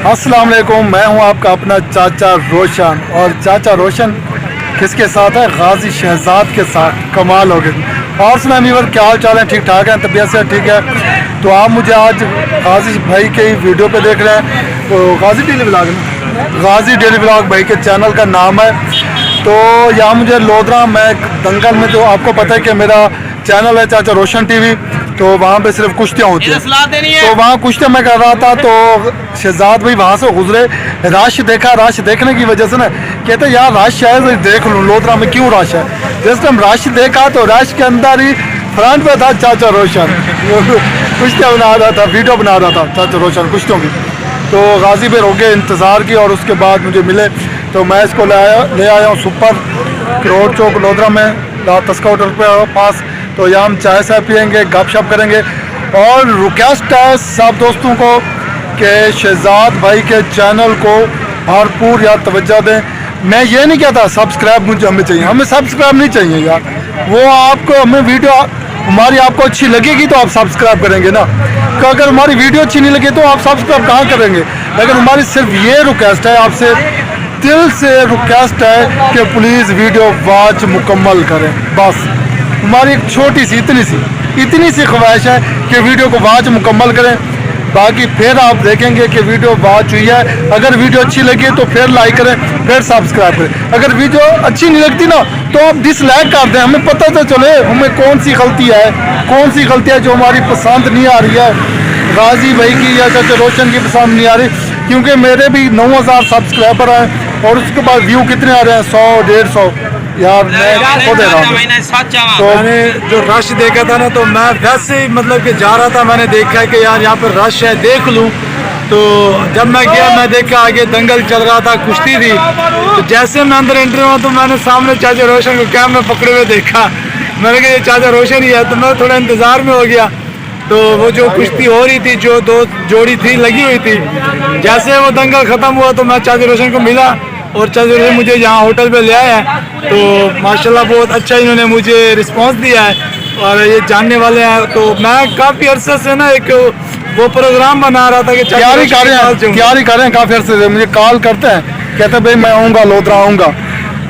अस्सलाम वालेकुम, मैं हूं आपका अपना चाचा रोशन। और चाचा रोशन किसके साथ है? गाजी शहजाद के साथ। कमाल हो गई। और सुना मीवर, क्या हाल चाल है? ठीक ठाक है? तबीयत से ठीक है? तो आप मुझे आज गाजी भाई के वीडियो पे देख रहे हैं। तो गाजी डेली व्लॉग गाजी डेली व्लॉग भाई के चैनल का नाम है। तो यहाँ मुझे लोधरा में दंगल में, जो आपको पता है कि मेरा चैनल है चाचा रोशन टीवी, तो वहाँ पे सिर्फ कुश्तियाँ होती हैं। तो वहाँ कुश्तियाँ मैं कर रहा था, तो शहजाद भाई वहाँ से गुजरे, रश देखा। रश देखने की वजह से ना कहते यार रश है, देख लूँ लोधरा में क्यों रश है। जिस टाइम रश देखा तो रश के अंदर ही फ्रंट पे था चाचा रोशन कुश्तियाँ बना रहा था, वीडियो बना रहा था चाचा रोशन कुश्तियों की। तो गाजी पे रोके इंतज़ार की और उसके बाद मुझे मिले, तो मैं इसको ले आया हूँ सुपर करोड़ चौक लोधरा में, तस्का होटल के पास। तो यहाँ हम चाय साय पियेंगे, गपशप करेंगे। और रिक्वेस्ट है सब दोस्तों को कि शहजाद भाई के चैनल को भरपूर यार तवज्जो दें। मैं ये नहीं कहता सब्सक्राइब मुझे हमें चाहिए, हमें सब्सक्राइब नहीं चाहिए यार। वो आपको हमें वीडियो हमारी आपको अच्छी लगेगी तो आप सब्सक्राइब करेंगे ना, कि अगर हमारी वीडियो अच्छी नहीं लगे तो आप सब्सक्राइब कहाँ करेंगे। लेकिन हमारी सिर्फ ये रिक्वेस्ट है, आपसे दिल से रिक्वेस्ट है कि प्लीज़ वीडियो वॉच मुकम्मल करें। बस हमारी एक छोटी सी इतनी सी ख्वाहिश है कि वीडियो को वॉच मुकम्मल करें। बाकी फिर आप देखेंगे कि वीडियो वॉच हुई है। अगर वीडियो अच्छी लगी तो फिर लाइक करें, फिर सब्सक्राइब करें। अगर वीडियो अच्छी नहीं लगती ना तो आप डिसलाइक कर दें, हमें पता तो चले हमें कौन सी गलती है जो हमारी पसंद नहीं आ रही है, गाजी भाई की या चाचा रोशन की पसंद नहीं आ रही। क्योंकि मेरे भी 9000 सब्सक्राइबर हैं और उसके बाद व्यू कितने आ रहे हैं? 100-150 यार। मैं खो दे रहा हूँ। तो मैंने जो रश देखा था ना, तो मैं वैसे ही मतलब कि जा रहा था, मैंने देखा कि यार यहाँ पर रश है, देख लूँ। तो जब मैं गया, मैं देखा आगे दंगल चल रहा था, कुश्ती थी। तो जैसे मैं अंदर एंट्री हुआ तो मैंने सामने चाचा रोशन को कैमरा पकड़े हुए देखा। मैंने कहा ये चाचा रोशन ही है। तो मैं थोड़ा इंतज़ार में हो गया। तो वो जो कुश्ती हो रही थी, जो दो जोड़ी थी लगी हुई थी, जैसे वो दंगल ख़त्म हुआ तो मैं चाचा रोशन को मिला और चाचा रोशन मुझे यहाँ होटल पे ले आए हैं। तो माशाल्लाह बहुत अच्छा इन्होंने मुझे रिस्पांस दिया है और ये जानने वाले हैं। तो मैं काफ़ी अरसे से ना एक वो प्रोग्राम बना रहा था कि तैयारी कर रहे हैं काफ़ी अरसे से। मुझे कॉल करते हैं, कहते भाई मैं आऊँगा, लोधरा आऊँगा।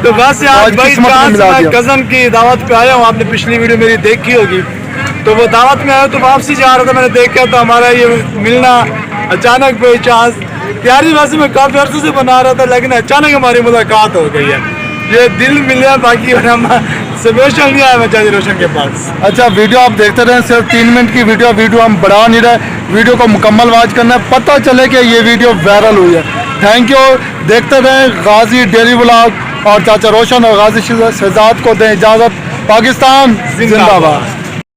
तो बस आज भाई कज़न की दावत पे आया हूँ। आपने पिछली वीडियो मेरी देखी होगी। तो वो दावत में आया तो वापसी जा रहा था, मैंने देखा तो हमारा ये मिलना अचानक कोई चांस। तैयारी वैसे मैं काफ़ी अर्से से बना रहा था, लेकिन अचानक हमारी मुलाकात हो गई है। ये दिल मिले, बाकी हम स्पेशल नहीं आया मैं चाचा रोशन के पास। अच्छा, वीडियो आप देखते रहें, सिर्फ 3 मिनट की वीडियो हम बढ़ा नहीं रहे। वीडियो को मुकम्मल वॉच करना है, पता चले कि ये वीडियो वायरल हुई है। Thank you. देखते रहें गाजी डेली व्लॉग और चाचा रोशन और गाजी शहजाद को दें इजाज़त। पाकिस्तान जिंदाबाद।